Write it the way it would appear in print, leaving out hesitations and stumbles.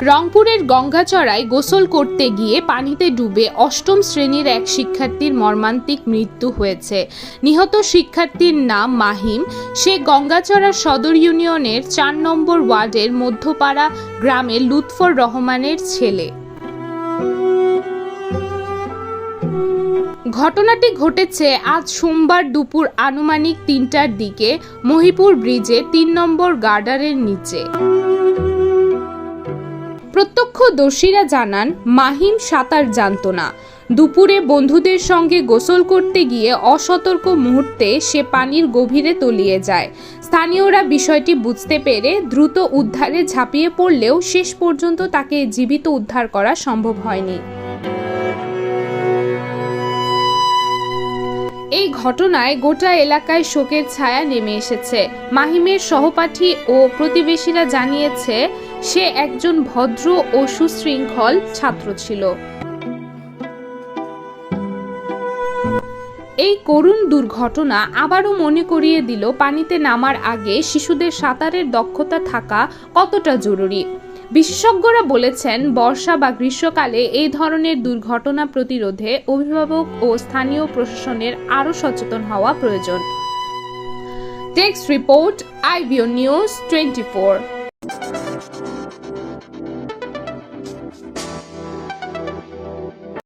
রংপুরের গঙ্গাচড়ায় গোসল করতে গিয়ে পানিতে ডুবে অষ্টম শ্রেণীর এক শিক্ষার্থীর মর্মান্তিক মৃত্যু হয়েছে। নিহত শিক্ষার্থীর নাম মাহিম। সে গঙ্গাচড়া সদর ইউনিয়নের ৪ নম্বর ওয়ার্ডের মধ্যপাড়া গ্রামের লুৎফর রহমানের ছেলে। ঘটনাটি ঘটেছে আজ সোমবার দুপুর আনুমানিক ৩টার দিকে মহিপুর ব্রিজে ৩ নম্বর গার্ডারের নিচে। প্রত্যক্ষদর্শীরা জানান, মাহিম সাঁতার জানত না। দুপুরে বন্ধুদের সঙ্গে গোসল করতে গিয়ে অসতর্ক মুহূর্তে সে পানির গভীরে তলিয়ে যায়। স্থানীয়রা বিষয়টি বুঝতে পেরে দ্রুত উদ্ধারে ঝাঁপিয়ে পড়লেও শেষ পর্যন্ত তাকে জীবিত উদ্ধার করা সম্ভব হয়নি। এই ঘটনায় গোটা এলাকায় শোকের ছায়া নেমে এসেছে। মাহিমের সহপাঠী ও প্রতিবেশীরা জানিয়েছে, সে একজন ভদ্র ও সুশৃঙ্খল ছাত্র ছিল। এই করুণ দুর্ঘটনা আবারও মনে করিয়ে দিল পানিতে নামার আগে শিশুদের সাঁতারের দক্ষতা থাকা কতটা জরুরি। বিশেষজ্ঞরা বলেছেন, বর্ষা বা গ্রীষ্মকালে এই ধরনের দুর্ঘটনা প্রতিরোধে অভিভাবক ও স্থানীয় প্রশাসনের আরও সচেতন হওয়া প্রয়োজন। Text report, IBO news 24।